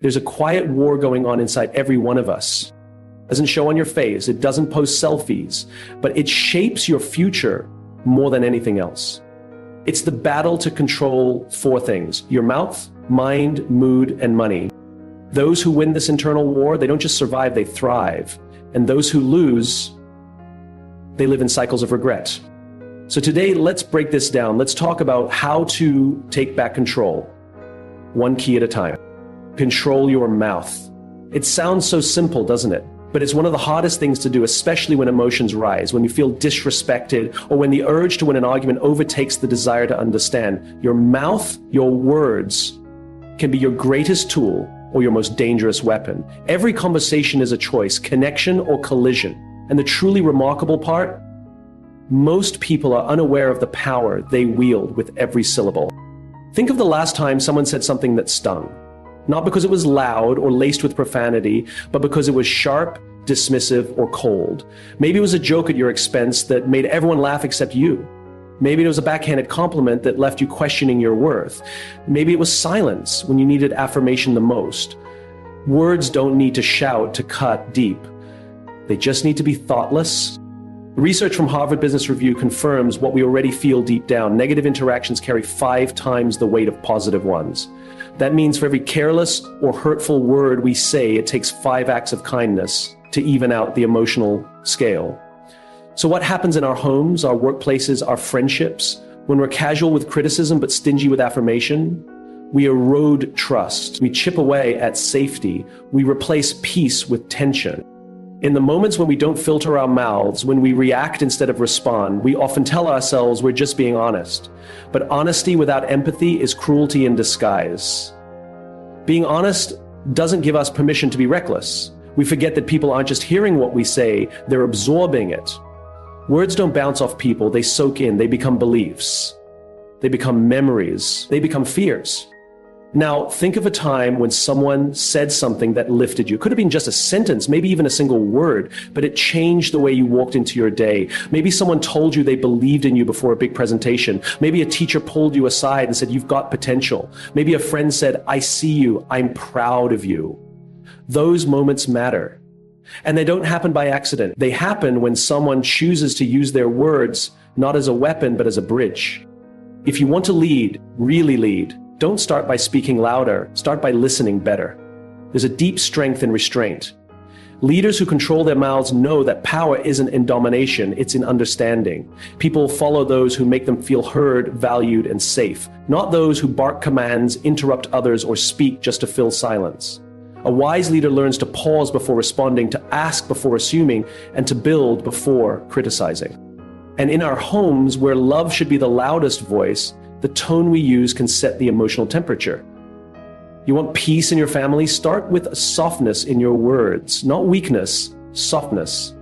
There's a quiet war going on inside every one of us. It doesn't show on your face, it doesn't post selfies, but it shapes your future more than anything else. It's the battle to control four things: your mouth, mind, mood, and money. Those who win this internal war, they don't just survive, they thrive. And those who lose, they live in cycles of regret. So today, let's break this down. Let's talk about how to take back control, one key at a time. Control your mouth. It sounds so simple, doesn't it? But it's one of the hardest things to do, especially when emotions rise, when you feel disrespected, or when the urge to win an argument overtakes the desire to understand. Your mouth, your words, can be your greatest tool or your most dangerous weapon. Every conversation is a choice, connection or collision. And the truly remarkable part, most people are unaware of the power they wield with every syllable. Think of the last time someone said something that stung. Not because it was loud or laced with profanity, but because it was sharp, dismissive, or cold. Maybe it was a joke at your expense that made everyone laugh except you. Maybe it was a backhanded compliment that left you questioning your worth. Maybe it was silence when you needed affirmation the most. Words don't need to shout to cut deep. They just need to be thoughtless. Research from Harvard Business Review confirms what we already feel deep down. Negative interactions carry 5 times the weight of positive ones. That means for every careless or hurtful word we say, it takes 5 acts of kindness to even out the emotional scale. So what happens in our homes, our workplaces, our friendships, when we're casual with criticism but stingy with affirmation? We erode trust. We chip away at safety. We replace peace with tension. In the moments when we don't filter our mouths, when we react instead of respond, we often tell ourselves we're just being honest. But honesty without empathy is cruelty in disguise. Being honest doesn't give us permission to be reckless. We forget that people aren't just hearing what we say, they're absorbing it. Words don't bounce off people, they soak in, they become beliefs. They become memories, they become fears. Now, think of a time when someone said something that lifted you. Could have been just a sentence, maybe even a single word, but it changed the way you walked into your day. Maybe someone told you they believed in you before a big presentation. Maybe a teacher pulled you aside and said, "You've got potential." Maybe a friend said, "I see you, I'm proud of you." Those moments matter. And they don't happen by accident. They happen when someone chooses to use their words not as a weapon, but as a bridge. If you want to lead, really lead, don't start by speaking louder, start by listening better. There's a deep strength in restraint. Leaders who control their mouths know that power isn't in domination, it's in understanding. People follow those who make them feel heard, valued, and safe, not those who bark commands, interrupt others, or speak just to fill silence. A wise leader learns to pause before responding, to ask before assuming, and to build before criticizing. And in our homes, where love should be the loudest voice, the tone we use can set the emotional temperature. You want peace in your family? Start with softness in your words, not weakness, softness.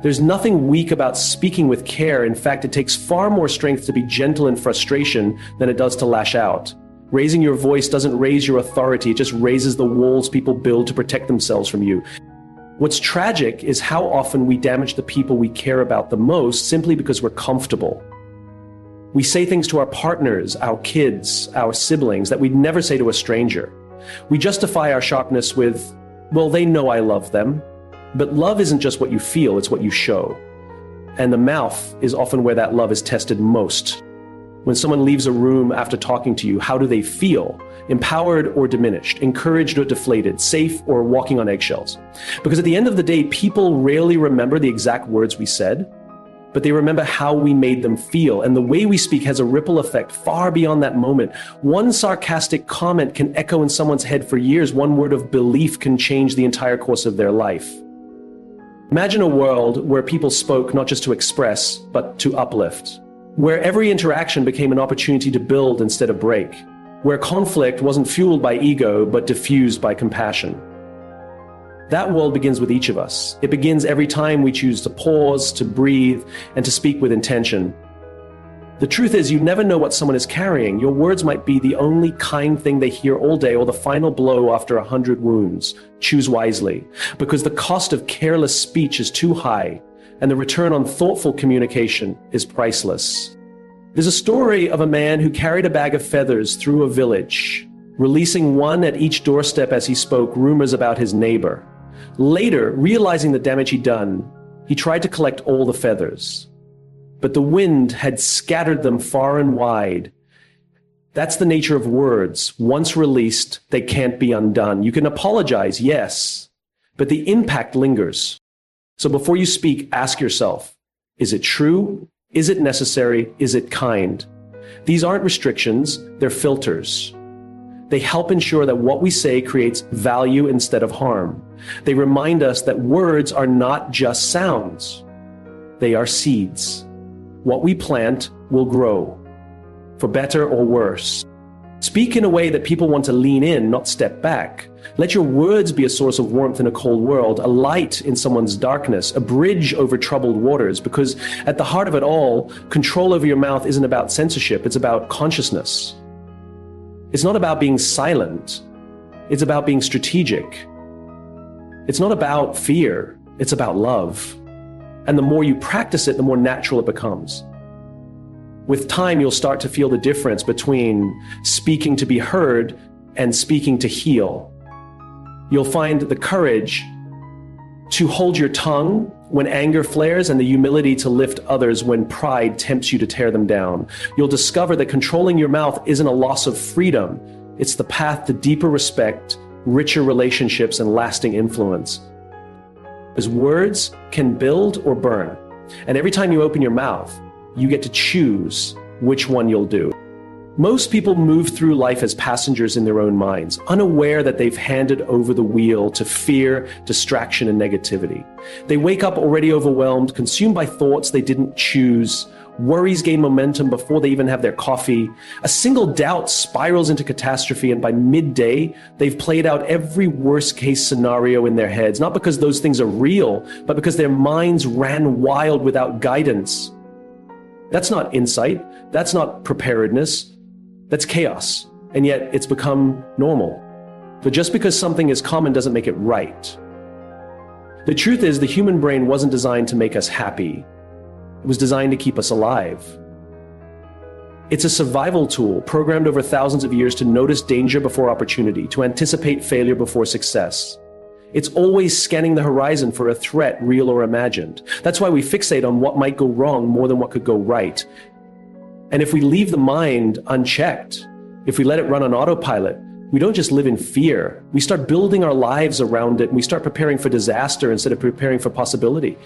There's nothing weak about speaking with care. In fact, it takes far more strength to be gentle in frustration than it does to lash out. Raising your voice doesn't raise your authority, it just raises the walls people build to protect themselves from you. What's tragic is how often we damage the people we care about the most simply because we're comfortable. We say things to our partners, our kids, our siblings that we'd never say to a stranger. We justify our sharpness with, well, they know I love them. But love isn't just what you feel, it's what you show. And the mouth is often where that love is tested most. When someone leaves a room after talking to you, how do they feel? Empowered or diminished, encouraged or deflated, safe or walking on eggshells? Because at the end of the day, people rarely remember the exact words we said, but they remember how we made them feel. And the way we speak has a ripple effect far beyond that moment. One sarcastic comment can echo in someone's head for years. One word of belief can change the entire course of their life. Imagine a world where people spoke not just to express, but to uplift. Where every interaction became an opportunity to build instead of break. Where conflict wasn't fueled by ego, but diffused by compassion. That world begins with each of us. It begins every time we choose to pause, to breathe, and to speak with intention. The truth is, you never know what someone is carrying. Your words might be the only kind thing they hear all day or the final blow after 100 wounds. Choose wisely, because the cost of careless speech is too high, and the return on thoughtful communication is priceless. There's a story of a man who carried a bag of feathers through a village. releasing one at each doorstep as he spoke rumors about his neighbor. Later, realizing the damage he'd done, he tried to collect all the feathers. But the wind had scattered them far and wide. That's the nature of words. Once released, they can't be undone. You can apologize, yes, but the impact lingers. So before you speak, ask yourself, is it true? Is it necessary? Is it kind? These aren't restrictions, they're filters. They help ensure that what we say creates value instead of harm. They remind us that words are not just sounds. They are seeds. What we plant will grow, for better or worse. Speak in a way that people want to lean in, not step back. Let your words be a source of warmth in a cold world, a light in someone's darkness, a bridge over troubled waters, because at the heart of it all, control over your mouth isn't about censorship, it's about consciousness. It's not about being silent, it's about being strategic. It's not about fear, it's about love. And the more you practice it, the more natural it becomes. With time, you'll start to feel the difference between speaking to be heard and speaking to heal. You'll find the courage to hold your tongue when anger flares and the humility to lift others when pride tempts you to tear them down. You'll discover that controlling your mouth isn't a loss of freedom. It's the path to deeper respect, richer relationships, and lasting influence. Because words can build or burn. And every time you open your mouth, you get to choose which one you'll do. Most people move through life as passengers in their own minds, unaware that they've handed over the wheel to fear, distraction, and negativity. They wake up already overwhelmed, consumed by thoughts they didn't choose. Worries gain momentum before they even have their coffee. A single doubt spirals into catastrophe, and by midday, they've played out every worst-case scenario in their heads, not because those things are real, but because their minds ran wild without guidance. That's not insight. That's not preparedness. That's chaos. And yet it's become normal. But just because something is common doesn't make it right. The truth is, the human brain wasn't designed to make us happy. It was designed to keep us alive. It's a survival tool programmed over thousands of years to notice danger before opportunity, to anticipate failure before success. It's always scanning the horizon for a threat, real or imagined. That's why we fixate on what might go wrong more than what could go right. And if we leave the mind unchecked, if we let it run on autopilot, we don't just live in fear. We start building our lives around it, and we start preparing for disaster instead of preparing for possibility.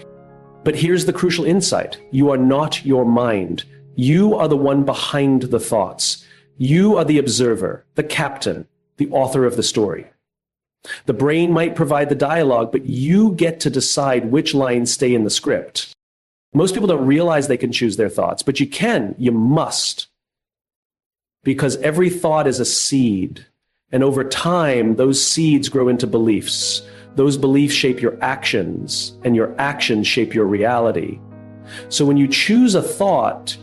But here's the crucial insight. You are not your mind. You are the one behind the thoughts. You are the observer, the captain, the author of the story. The brain might provide the dialogue, but you get to decide which lines stay in the script. Most people don't realize they can choose their thoughts, but you can, you must. Because every thought is a seed, and over time, those seeds grow into beliefs. Those beliefs shape your actions, and your actions shape your reality. So when you choose a thought,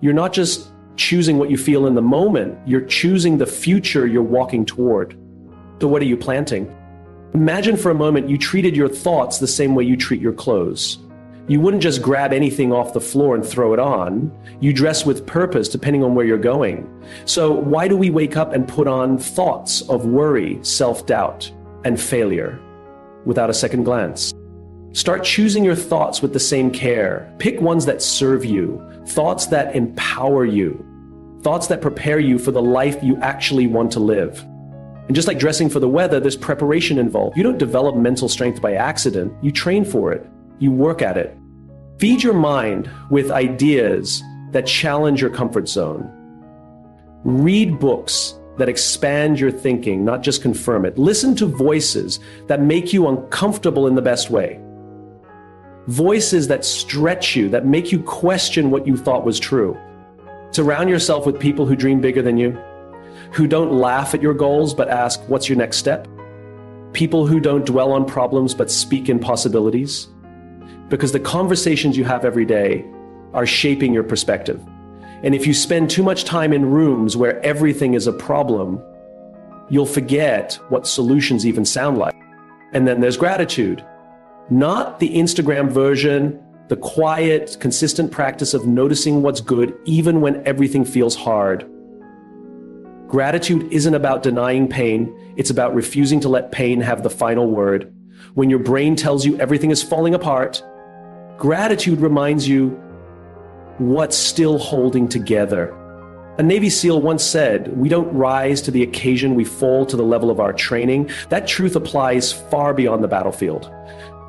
you're not just choosing what you feel in the moment, you're choosing the future you're walking toward. So what are you planting? Imagine for a moment you treated your thoughts the same way you treat your clothes. You wouldn't just grab anything off the floor and throw it on. You dress with purpose depending on where you're going. So why do we wake up and put on thoughts of worry, self-doubt, and failure without a second glance? Start choosing your thoughts with the same care. Pick ones that serve you, thoughts that empower you, thoughts that prepare you for the life you actually want to live. And just like dressing for the weather, there's preparation involved. You don't develop mental strength by accident. You train for it. You work at it. Feed your mind with ideas that challenge your comfort zone. Read books that expand your thinking, not just confirm it. Listen to voices that make you uncomfortable in the best way. Voices that stretch you, that make you question what you thought was true. Surround yourself with people who dream bigger than you, who don't laugh at your goals but ask, what's your next step? People who don't dwell on problems but speak in possibilities. Because the conversations you have every day are shaping your perspective. And if you spend too much time in rooms where everything is a problem, you'll forget what solutions even sound like. And then there's gratitude. Not the Instagram version, the quiet, consistent practice of noticing what's good even when everything feels hard. Gratitude isn't about denying pain. It's about refusing to let pain have the final word. When your brain tells you everything is falling apart, gratitude reminds you what's still holding together. A Navy SEAL once said, "We don't rise to the occasion, we fall to the level of our training." That truth applies far beyond the battlefield.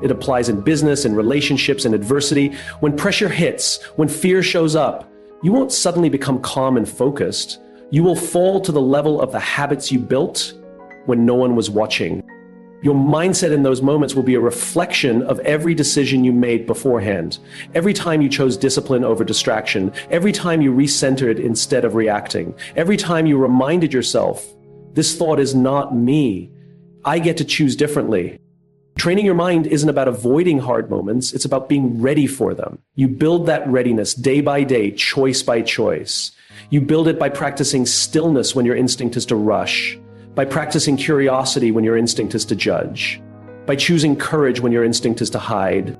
It applies in business, in relationships, in adversity. When pressure hits, when fear shows up, you won't suddenly become calm and focused. You will fall to the level of the habits you built when no one was watching. Your mindset in those moments will be a reflection of every decision you made beforehand. Every time you chose discipline over distraction, every time you recentered instead of reacting, every time you reminded yourself, this thought is not me. I get to choose differently. Training your mind isn't about avoiding hard moments. It's about being ready for them. You build that readiness day by day, choice by choice. You build it by practicing stillness when your instinct is to rush, by practicing curiosity when your instinct is to judge, by choosing courage when your instinct is to hide.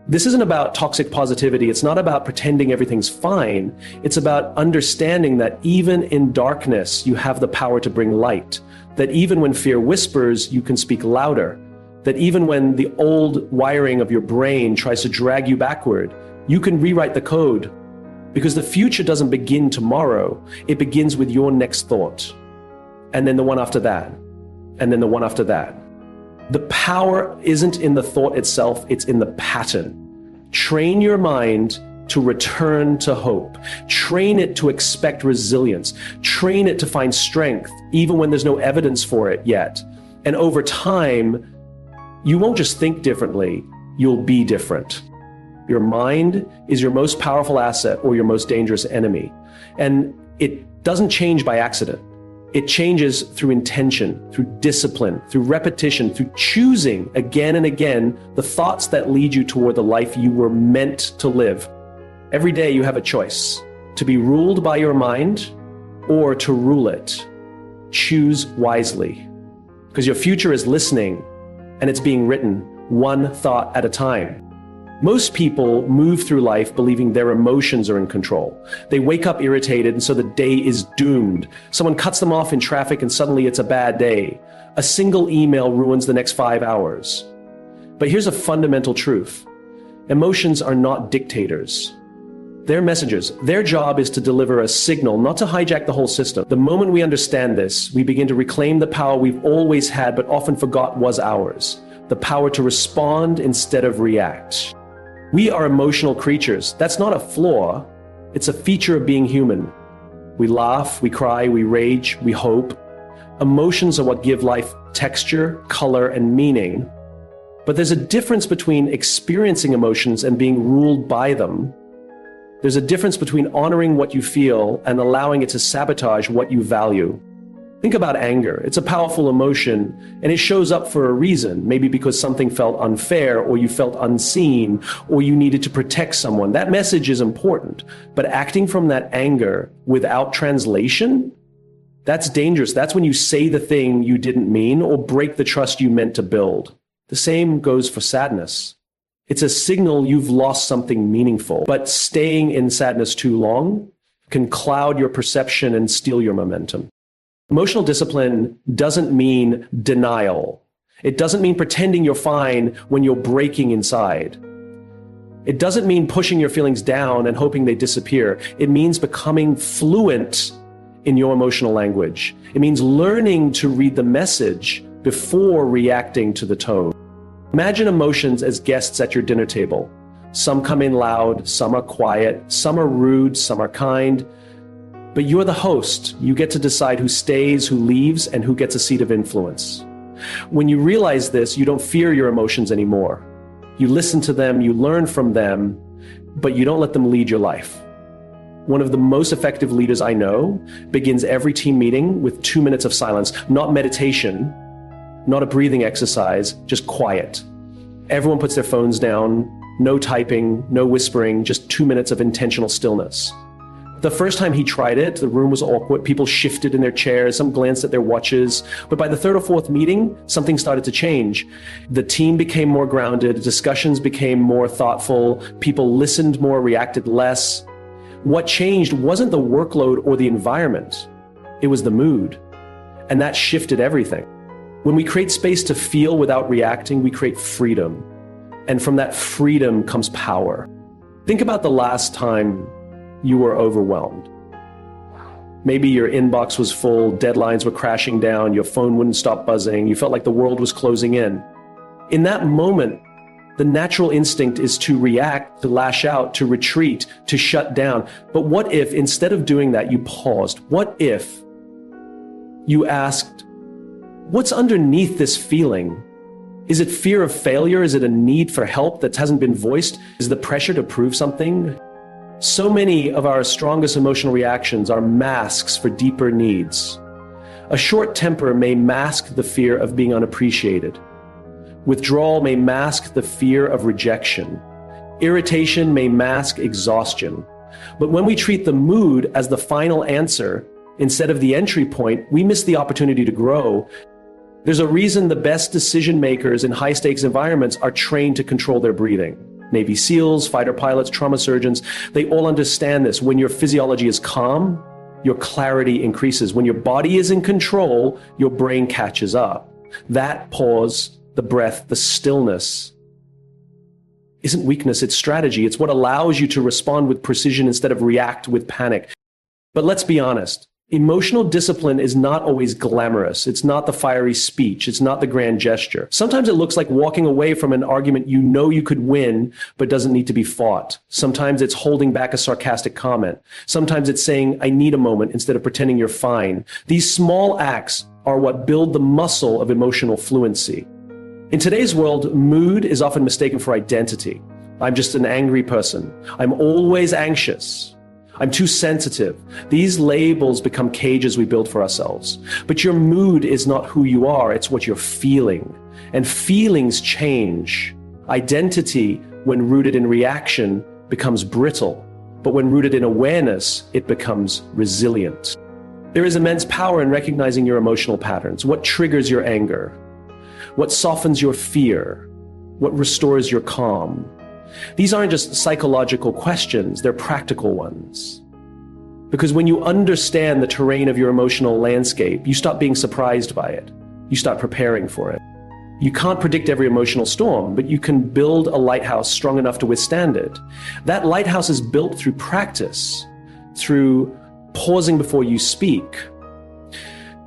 This isn't about toxic positivity. It's not about pretending everything's fine. It's about understanding that even in darkness, you have the power to bring light, that even when fear whispers, you can speak louder, that even when the old wiring of your brain tries to drag you backward, you can rewrite the code, because the future doesn't begin tomorrow. It begins with your next thought. And then the one after that, and then the one after that. The power isn't in the thought itself, it's in the pattern. Train your mind to return to hope. Train it to expect resilience. Train it to find strength, even when there's no evidence for it yet. And over time, you won't just think differently, you'll be different. Your mind is your most powerful asset or your most dangerous enemy. And it doesn't change by accident. It changes through intention, through discipline, through repetition, through choosing again and again the thoughts that lead you toward the life you were meant to live. Every day you have a choice to be ruled by your mind or to rule it. Choose wisely, because your future is listening and it's being written one thought at a time. Most people move through life believing their emotions are in control. They wake up irritated and so the day is doomed. Someone cuts them off in traffic and suddenly it's a bad day. A single email ruins the next 5 hours. But here's a fundamental truth. Emotions are not dictators. They're messengers. Their job is to deliver a signal, not to hijack the whole system. The moment we understand this, we begin to reclaim the power we've always had but often forgot was ours. The power to respond instead of react. We are emotional creatures. That's not a flaw. It's a feature of being human. We laugh, we cry, we rage, we hope. Emotions are what give life texture, color, and meaning. But there's a difference between experiencing emotions and being ruled by them. There's a difference between honoring what you feel and allowing it to sabotage what you value. Think about anger. It's a powerful emotion, and it shows up for a reason, maybe because something felt unfair, or you felt unseen, or you needed to protect someone. That message is important, but acting from that anger without translation, that's dangerous. That's when you say the thing you didn't mean or break the trust you meant to build. The same goes for sadness. It's a signal you've lost something meaningful, but staying in sadness too long can cloud your perception and steal your momentum. Emotional discipline doesn't mean denial. It doesn't mean pretending you're fine when you're breaking inside. It doesn't mean pushing your feelings down and hoping they disappear. It means becoming fluent in your emotional language. It means learning to read the message before reacting to the tone. Imagine emotions as guests at your dinner table. Some come in loud, some are quiet, some are rude, some are kind. But you're the host. You get to decide who stays, who leaves, and who gets a seat of influence. When you realize this, you don't fear your emotions anymore. You listen to them, you learn from them, but you don't let them lead your life. One of the most effective leaders I know begins every team meeting with 2 minutes of silence, not meditation, not a breathing exercise, just quiet. Everyone puts their phones down, no typing, no whispering, just 2 minutes of intentional stillness. The first time he tried it, the room was awkward. People shifted in their chairs, some glanced at their watches. But by the third or fourth meeting, something started to change. The team became more grounded, discussions became more thoughtful, people listened more, reacted less. What changed wasn't the workload or the environment. It was the mood. And that shifted everything. When we create space to feel without reacting, we create freedom. And from that freedom comes power. Think about the last time you were overwhelmed. Maybe your inbox was full, deadlines were crashing down, your phone wouldn't stop buzzing, you felt like the world was closing in. In that moment, the natural instinct is to react, to lash out, to retreat, to shut down. But what if, instead of doing that, you paused? What if you asked, what's underneath this feeling? Is it fear of failure? Is it a need for help that hasn't been voiced? Is the pressure to prove something? So many of our strongest emotional reactions are masks for deeper needs. A short temper may mask the fear of being unappreciated. Withdrawal may mask the fear of rejection. Irritation may mask exhaustion. But when we treat the mood as the final answer instead of the entry point, we miss the opportunity to grow. There's a reason the best decision makers in high-stakes environments are trained to control their breathing. Navy SEALs, fighter pilots, trauma surgeons, they all understand this. When your physiology is calm, your clarity increases. When your body is in control, your brain catches up. That pause, the breath, the stillness isn't weakness, it's strategy. It's what allows you to respond with precision instead of react with panic. But let's be honest. Emotional discipline is not always glamorous. It's not the fiery speech. It's not the grand gesture. Sometimes it looks like walking away from an argument you know you could win, but doesn't need to be fought. Sometimes it's holding back a sarcastic comment. Sometimes it's saying, I need a moment, instead of pretending you're fine. These small acts are what build the muscle of emotional fluency. In today's world, mood is often mistaken for identity. I'm just an angry person. I'm always anxious. I'm too sensitive. These labels become cages we build for ourselves. But your mood is not who you are, it's what you're feeling. And feelings change. Identity, when rooted in reaction, becomes brittle. But when rooted in awareness, it becomes resilient. There is immense power in recognizing your emotional patterns. What triggers your anger? What softens your fear? What restores your calm? These aren't just psychological questions, they're practical ones. Because when you understand the terrain of your emotional landscape, you stop being surprised by it. You start preparing for it. You can't predict every emotional storm, but you can build a lighthouse strong enough to withstand it. That lighthouse is built through practice, through pausing before you speak,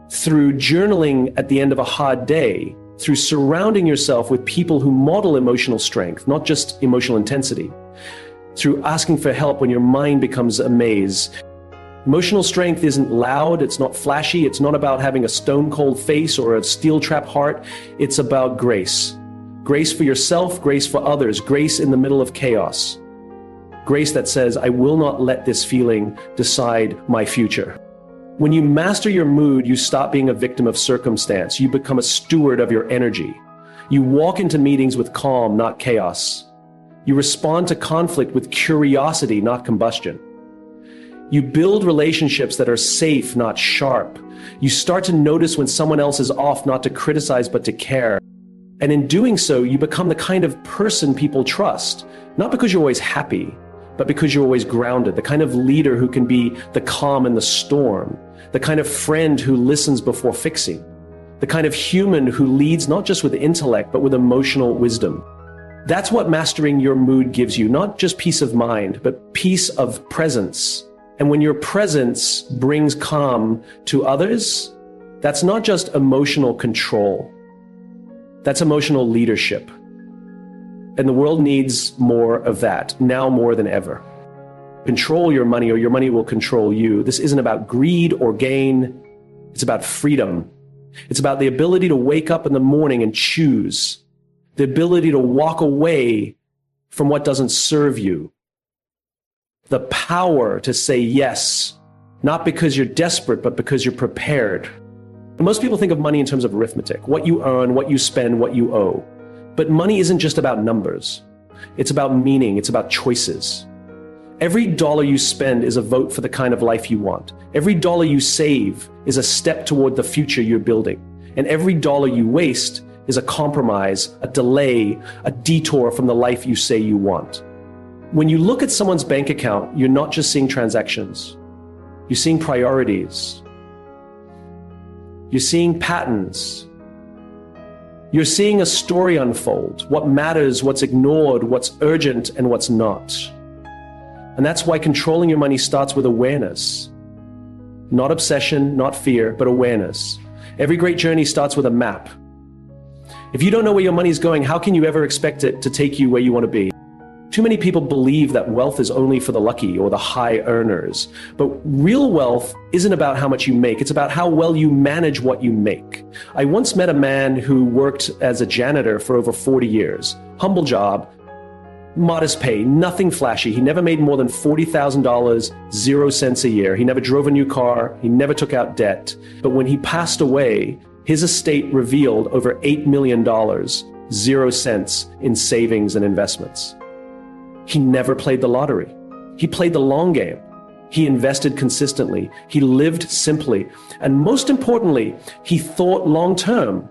through journaling at the end of a hard day, through surrounding yourself with people who model emotional strength, not just emotional intensity, through asking for help when your mind becomes a maze. Emotional strength isn't loud, it's not flashy, it's not about having a stone-cold face or a steel-trap heart. It's about grace. Grace for yourself, grace for others, grace in the middle of chaos. Grace that says, I will not let this feeling decide my future. When you master your mood, you stop being a victim of circumstance. You become a steward of your energy. You walk into meetings with calm, not chaos. You respond to conflict with curiosity, not combustion. You build relationships that are safe, not sharp. You start to notice when someone else is off, not to criticize, but to care. And in doing so, you become the kind of person people trust, not because you're always happy, but because you're always grounded, the kind of leader who can be the calm in the storm, the kind of friend who listens before fixing, the kind of human who leads not just with intellect, but with emotional wisdom. That's what mastering your mood gives you, not just peace of mind, but peace of presence. And when your presence brings calm to others, that's not just emotional control, that's emotional leadership. And the world needs more of that, now more than ever. Control your money or your money will control you. This isn't about greed or gain. It's about freedom. It's about the ability to wake up in the morning and choose. The ability to walk away from what doesn't serve you. The power to say yes, not because you're desperate, but because you're prepared. Most people think of money in terms of arithmetic, what you earn, what you spend, what you owe. But money isn't just about numbers. It's about meaning. It's about choices. Every dollar you spend is a vote for the kind of life you want. Every dollar you save is a step toward the future you're building. And every dollar you waste is a compromise, a delay, a detour from the life you say you want. When you look at someone's bank account, you're not just seeing transactions. You're seeing priorities. You're seeing patterns. You're seeing a story unfold, what matters, what's ignored, what's urgent, and what's not. And that's why controlling your money starts with awareness. Not obsession, not fear, but awareness. Every great journey starts with a map. If you don't know where your money's going, how can you ever expect it to take you where you want to be? Too many people believe that wealth is only for the lucky or the high earners. But real wealth isn't about how much you make. It's about how well you manage what you make. I once met a man who worked as a janitor for over 40 years. Humble job, modest pay, nothing flashy. He never made more than $40,000, 0 cents a year. He never drove a new car. He never took out debt. But when he passed away, his estate revealed over $8 million, 0 cents in savings and investments. He never played the lottery. He played the long game. He invested consistently. He lived simply. And most importantly, he thought long term.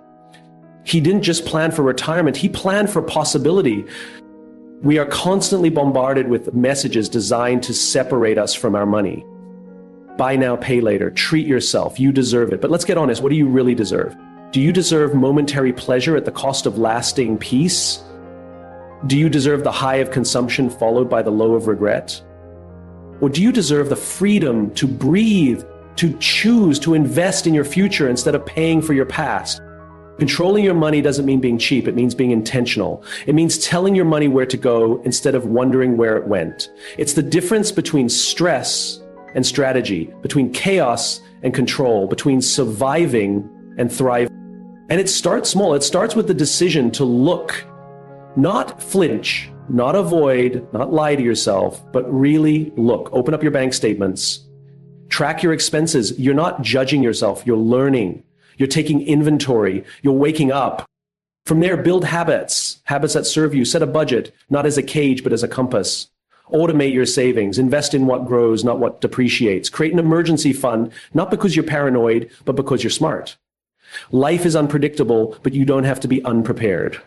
He didn't just plan for retirement. He planned for possibility. We are constantly bombarded with messages designed to separate us from our money. Buy now, pay later. Treat yourself. You deserve it. But let's get honest. What do you really deserve? Do you deserve momentary pleasure at the cost of lasting peace? Do you deserve the high of consumption followed by the low of regret? Or do you deserve the freedom to breathe, to choose, to invest in your future instead of paying for your past? Controlling your money doesn't mean being cheap. It means being intentional. It means telling your money where to go instead of wondering where it went. It's the difference between stress and strategy, between chaos and control, between surviving and thriving. And it starts small. It starts with the decision to look, not flinch, not avoid, not lie to yourself, but really look. Open up your bank statements. Track your expenses. You're not judging yourself. You're learning. You're taking inventory. You're waking up. From there, build habits that serve you. Set a budget, not as a cage, but as a compass. Automate your savings. Invest in what grows, not what depreciates. Create an emergency fund, not because you're paranoid, but because you're smart. Life is unpredictable, but you don't have to be unprepared.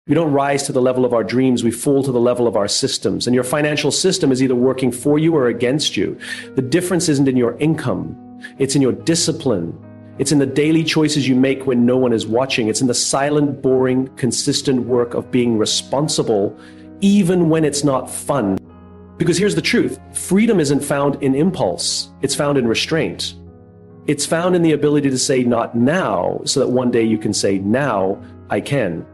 We don't rise to the level of our dreams, we fall to the level of our systems. And your financial system is either working for you or against you. The difference isn't in your income, it's in your discipline. It's in the daily choices you make when no one is watching. It's in the silent, boring, consistent work of being responsible, even when it's not fun. Because here's the truth, freedom isn't found in impulse, it's found in restraint. It's found in the ability to say not now, so that one day you can say now I can.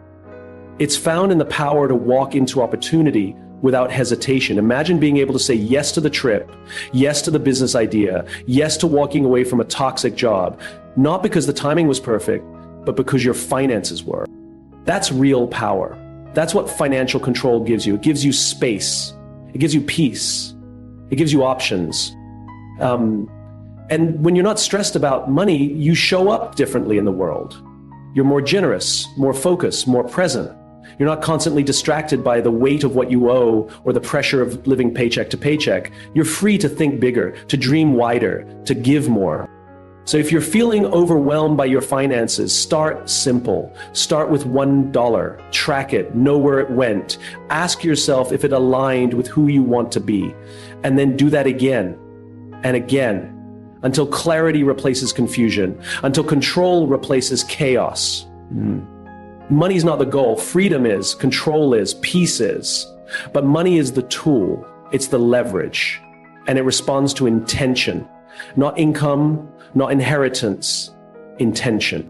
It's found in the power to walk into opportunity without hesitation. Imagine being able to say yes to the trip, yes to the business idea, yes to walking away from a toxic job, not because the timing was perfect, but because your finances were. That's real power. That's what financial control gives you. It gives you space. It gives you peace. It gives you options. And when you're not stressed about money, you show up differently in the world. You're more generous, more focused, more present. You're not constantly distracted by the weight of what you owe or the pressure of living paycheck to paycheck. You're free to think bigger, to dream wider, to give more. So if you're feeling overwhelmed by your finances, start simple. Start with $1. Track it. Know where it went. Ask yourself if it aligned with who you want to be. And then do that again and again until clarity replaces confusion, until control replaces chaos. Money's not the goal. Freedom is, control is, peace is. But money is the tool. It's the leverage. And it responds to intention. Not income, not inheritance, intention.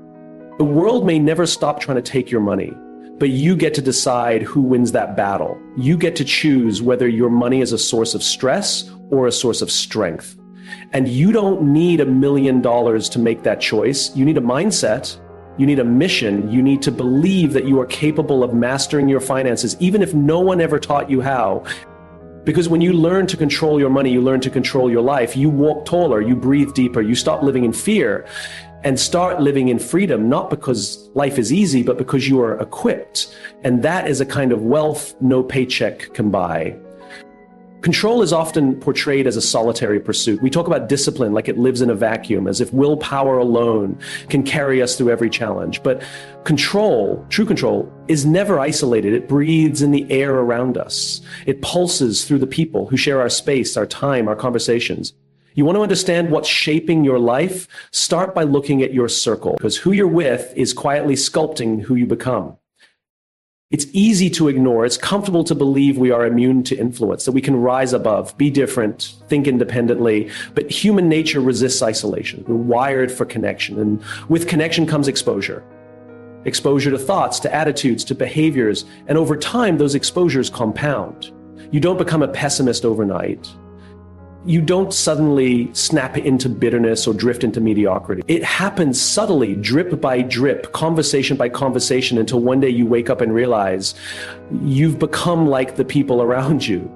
The world may never stop trying to take your money, but you get to decide who wins that battle. You get to choose whether your money is a source of stress or a source of strength. And you don't need $1 million to make that choice. You need a mindset. You need a mission. You need to believe that you are capable of mastering your finances, even if no one ever taught you how. Because when you learn to control your money, you learn to control your life. You walk taller, you breathe deeper, you stop living in fear and start living in freedom, not because life is easy, but because you are equipped. And that is a kind of wealth no paycheck can buy. Control is often portrayed as a solitary pursuit. We talk about discipline like it lives in a vacuum, as if willpower alone can carry us through every challenge. But control, true control, is never isolated. It breathes in the air around us. It pulses through the people who share our space, our time, our conversations. You want to understand what's shaping your life? Start by looking at your circle, because who you're with is quietly sculpting who you become. It's easy to ignore. It's comfortable to believe we are immune to influence, that we can rise above, be different, think independently. But human nature resists isolation. We're wired for connection. And with connection comes exposure. Exposure to thoughts, to attitudes, to behaviors. And over time, those exposures compound. You don't become a pessimist overnight. You don't suddenly snap into bitterness or drift into mediocrity. It happens subtly, drip by drip, conversation by conversation, until one day you wake up and realize you've become like the people around you.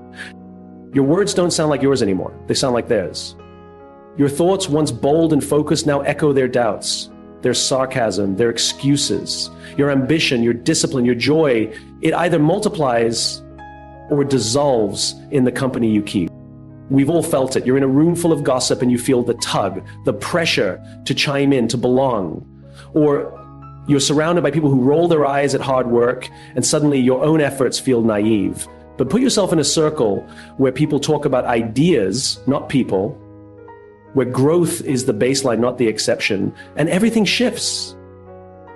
Your words don't sound like yours anymore. They sound like theirs. Your thoughts, once bold and focused, now echo their doubts, their sarcasm, their excuses. Your ambition, your discipline, your joy, it either multiplies or dissolves in the company you keep. We've all felt it. You're in a room full of gossip and you feel the tug, the pressure to chime in, to belong. Or you're surrounded by people who roll their eyes at hard work and suddenly your own efforts feel naive. But put yourself in a circle where people talk about ideas, not people, where growth is the baseline, not the exception, and everything shifts.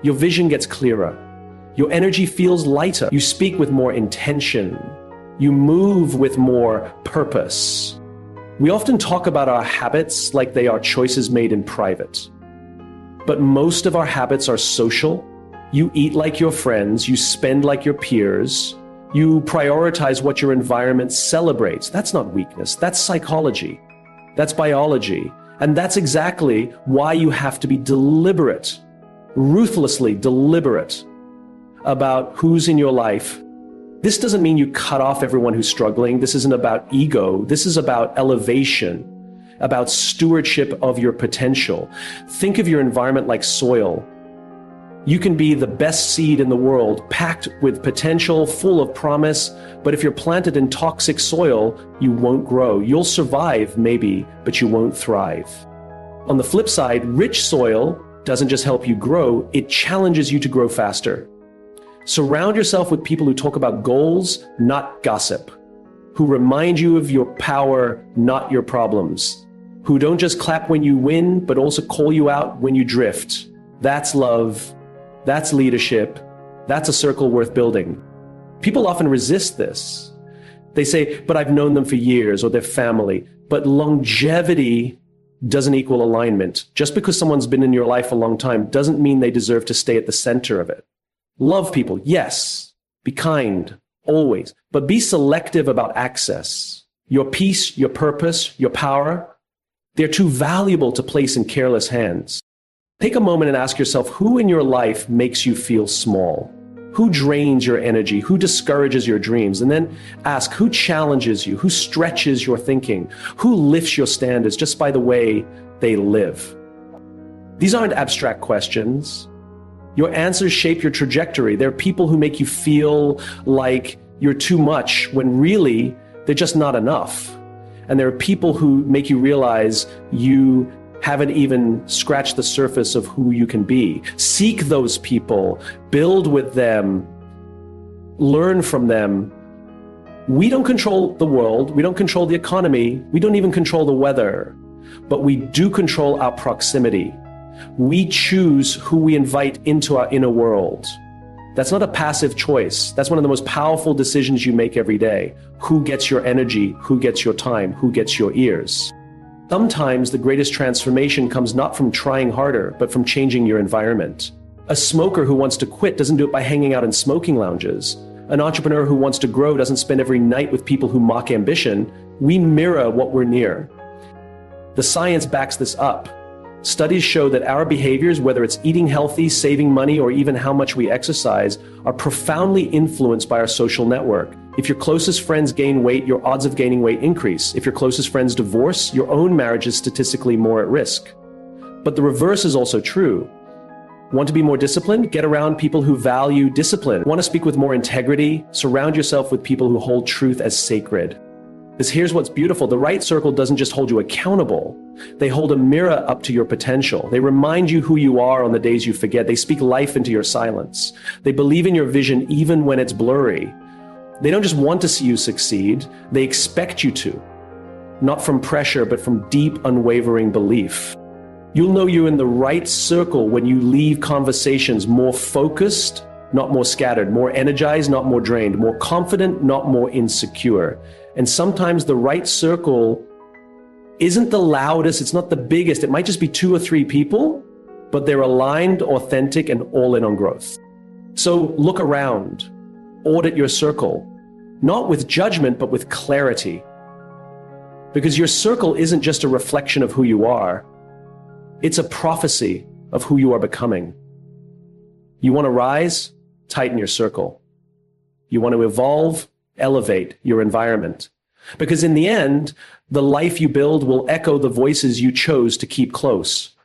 Your vision gets clearer. Your energy feels lighter. You speak with more intention. You move with more purpose. We often talk about our habits like they are choices made in private. But most of our habits are social. You eat like your friends. You spend like your peers. You prioritize what your environment celebrates. That's not weakness. That's psychology. That's biology. And that's exactly why you have to be deliberate, ruthlessly deliberate about who's in your life. This doesn't mean you cut off everyone who's struggling. This isn't about ego. This is about elevation, about stewardship of your potential. Think of your environment like soil. You can be the best seed in the world, packed with potential, full of promise. But if you're planted in toxic soil, you won't grow. You'll survive, maybe, but you won't thrive. On the flip side, rich soil doesn't just help you grow, it challenges you to grow faster. Surround yourself with people who talk about goals, not gossip, who remind you of your power, not your problems, who don't just clap when you win, but also call you out when you drift. That's love. That's leadership. That's a circle worth building. People often resist this. They say, but I've known them for years, or their family. But longevity doesn't equal alignment. Just because someone's been in your life a long time doesn't mean they deserve to stay at the center of it. Love people, yes. Be kind, always. But be selective about access. Your peace, your purpose, your power, they're too valuable to place in careless hands. Take a moment and ask yourself, who in your life makes you feel small? Who drains your energy? Who discourages your dreams? And then ask, who challenges you? Who stretches your thinking? Who lifts your standards just by the way they live? These aren't abstract questions. Your answers shape your trajectory. There are people who make you feel like you're too much when really they're just not enough. And there are people who make you realize you haven't even scratched the surface of who you can be. Seek those people, build with them, learn from them. We don't control the world. We don't control the economy. We don't even control the weather, but we do control our proximity. We choose who we invite into our inner world. That's not a passive choice. That's one of the most powerful decisions you make every day. Who gets your energy? Who gets your time? Who gets your ears? Sometimes the greatest transformation comes not from trying harder, but from changing your environment. A smoker who wants to quit doesn't do it by hanging out in smoking lounges. An entrepreneur who wants to grow doesn't spend every night with people who mock ambition. We mirror what we're near. The science backs this up. Studies show that our behaviors, whether it's eating healthy, saving money, or even how much we exercise, are profoundly influenced by our social network. If your closest friends gain weight, your odds of gaining weight increase. If your closest friends divorce, your own marriage is statistically more at risk. But the reverse is also true. Want to be more disciplined? Get around people who value discipline. Want to speak with more integrity? Surround yourself with people who hold truth as sacred. Because here's what's beautiful. The right circle doesn't just hold you accountable. They hold a mirror up to your potential. They remind you who you are on the days you forget. They speak life into your silence. They believe in your vision even when it's blurry. They don't just want to see you succeed. They expect you to. not from pressure, but from deep, unwavering belief. You'll know you're in the right circle when you leave conversations more focused, not more scattered, more energized, not more drained, more confident, not more insecure. And sometimes the right circle isn't the loudest, it's not the biggest, it might just be 2 or 3 people, but they're aligned, authentic, and all in on growth. So look around, audit your circle, not with judgment, but with clarity. Because your circle isn't just a reflection of who you are, it's a prophecy of who you are becoming. You want to rise? Tighten your circle. You want to evolve? Elevate your environment. Because in the end, the life you build will echo the voices you chose to keep close.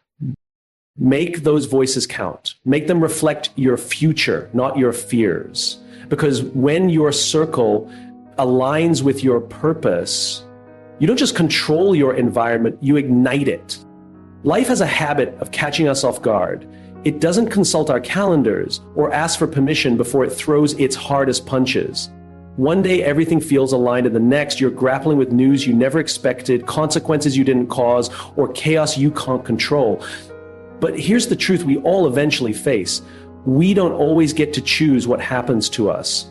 Make those voices count. Make them reflect your future, not your fears. Because when your circle aligns with your purpose, you don't just control your environment, you ignite it. Life has a habit of catching us off guard. It doesn't consult our calendars or ask for permission before it throws its hardest punches. One day everything feels aligned, and the next you're grappling with news you never expected, consequences you didn't cause, or chaos you can't control. But here's the truth we all eventually face. We don't always get to choose what happens to us.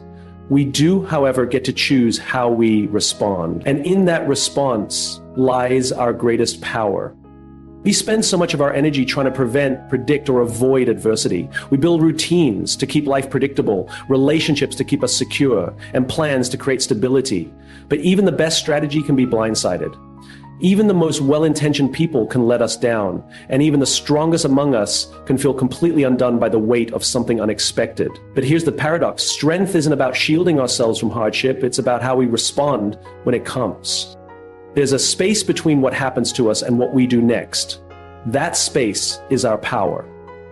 We do, however, get to choose how we respond. And in that response lies our greatest power. We spend so much of our energy trying to prevent, predict, or avoid adversity. We build routines to keep life predictable, relationships to keep us secure, and plans to create stability. But even the best strategy can be blindsided. Even the most well-intentioned people can let us down, and even the strongest among us can feel completely undone by the weight of something unexpected. But here's the paradox. Strength isn't about shielding ourselves from hardship, it's about how we respond when it comes. There's a space between what happens to us and what we do next. That space is our power.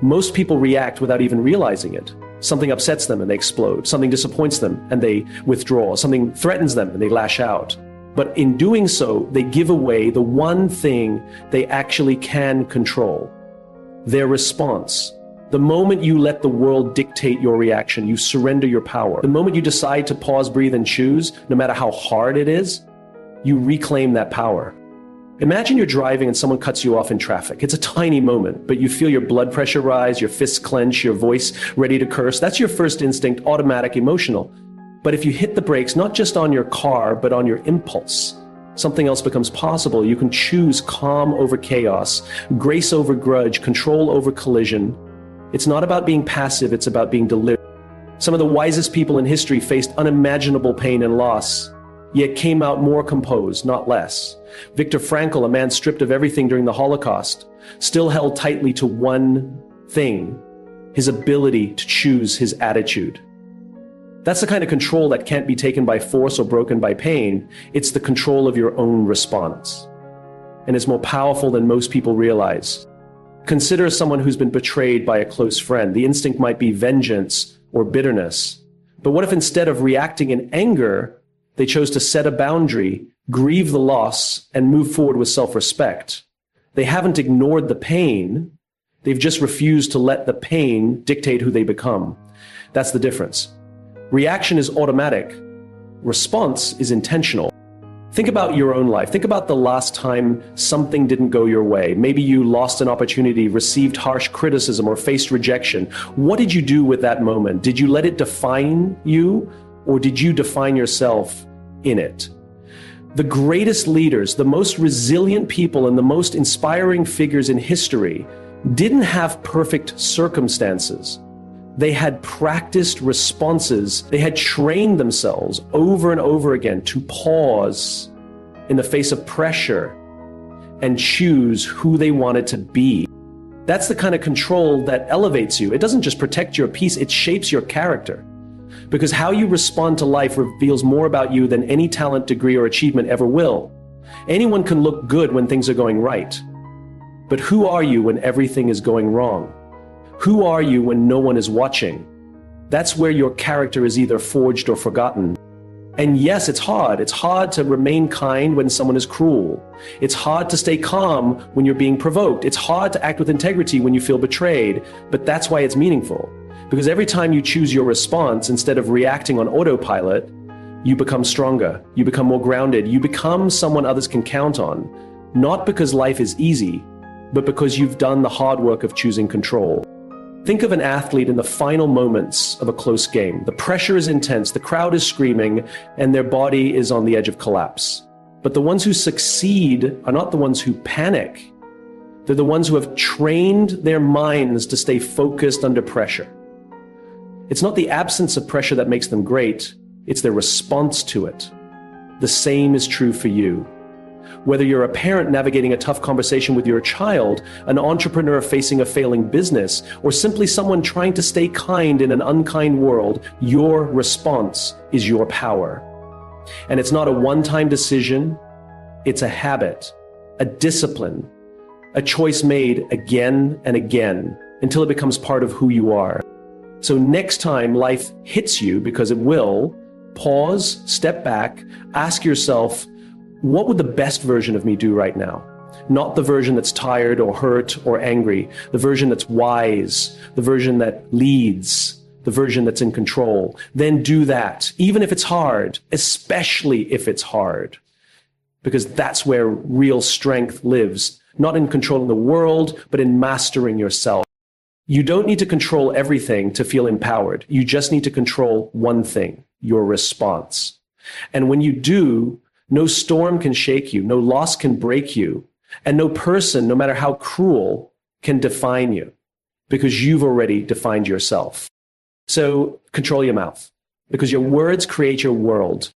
Most people react without even realizing it. Something upsets them and they explode. Something disappoints them and they withdraw. Something threatens them and they lash out. But in doing so, they give away the one thing they actually can control: their response. The moment you let the world dictate your reaction, you surrender your power. The moment you decide to pause, breathe, and choose, no matter how hard it is, you reclaim that power. Imagine you're driving and someone cuts you off in traffic. It's a tiny moment, but you feel your blood pressure rise, your fists clench, your voice ready to curse. That's your first instinct, automatic, emotional. But if you hit the brakes, not just on your car, but on your impulse, something else becomes possible. You can choose calm over chaos, grace over grudge, control over collision. It's not about being passive, it's about being deliberate. Some of the wisest people in history faced unimaginable pain and loss, yet came out more composed, not less. Viktor Frankl, a man stripped of everything during the Holocaust, still held tightly to one thing: his ability to choose his attitude. That's the kind of control that can't be taken by force or broken by pain. It's the control of your own response. And it's more powerful than most people realize. Consider someone who's been betrayed by a close friend. The instinct might be vengeance or bitterness. But what if instead of reacting in anger, they chose to set a boundary, grieve the loss, and move forward with self-respect? They haven't ignored the pain. They've just refused to let the pain dictate who they become. That's the difference. Reaction is automatic. Response is intentional. Think about your own life. Think about the last time something didn't go your way. Maybe you lost an opportunity, received harsh criticism, or faced rejection. What did you do with that moment? Did you let it define you, or did you define yourself in it? The greatest leaders, the most resilient people, and the most inspiring figures in history didn't have perfect circumstances. They had practiced responses. They had trained themselves over and over again to pause in the face of pressure and choose who they wanted to be. That's the kind of control that elevates you. It doesn't just protect your peace, it shapes your character. Because how you respond to life reveals more about you than any talent, degree, or achievement ever will. Anyone can look good when things are going right. But who are you when everything is going wrong? Who are you when no one is watching? That's where your character is either forged or forgotten. And yes, it's hard. It's hard to remain kind when someone is cruel. It's hard to stay calm when you're being provoked. It's hard to act with integrity when you feel betrayed. But that's why it's meaningful. Because every time you choose your response instead of reacting on autopilot, you become stronger, you become more grounded, you become someone others can count on, not because life is easy, but because you've done the hard work of choosing control. Think of an athlete in the final moments of a close game. The pressure is intense, the crowd is screaming, and their body is on the edge of collapse. But the ones who succeed are not the ones who panic. They're the ones who have trained their minds to stay focused under pressure. It's not the absence of pressure that makes them great, it's their response to it. The same is true for you. Whether you're a parent navigating a tough conversation with your child, an entrepreneur facing a failing business, or simply someone trying to stay kind in an unkind world, your response is your power. And it's not a one-time decision, it's a habit, a discipline, a choice made again and again until it becomes part of who you are. So next time life hits you, because it will, pause, step back, ask yourself, what would the best version of me do right now? Not the version that's tired or hurt or angry, the version that's wise, the version that leads, the version that's in control. Then do that, even if it's hard, especially if it's hard, because that's where real strength lives, not in controlling the world, but in mastering yourself. You don't need to control everything to feel empowered. You just need to control one thing, your response. And when you do, no storm can shake you, no loss can break you, and no person, no matter how cruel, can define you, because you've already defined yourself. So control your mouth, because your words create your world.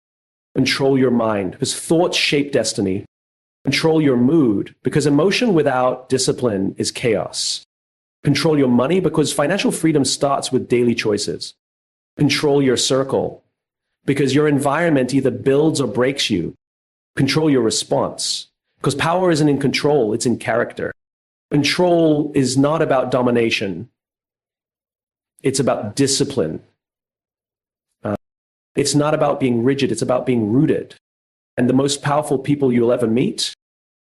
Control your mind, because thoughts shape destiny. Control your mood, because emotion without discipline is chaos. Control your money, because financial freedom starts with daily choices. Control your circle, because your environment either builds or breaks you. Control your response, because power isn't in control, it's in character. Control is not about domination. It's about discipline. It's not about being rigid, it's about being rooted. And the most powerful people you'll ever meet,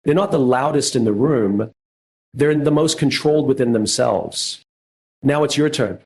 they're not the loudest in the room, they're the most controlled within themselves. Now it's your turn.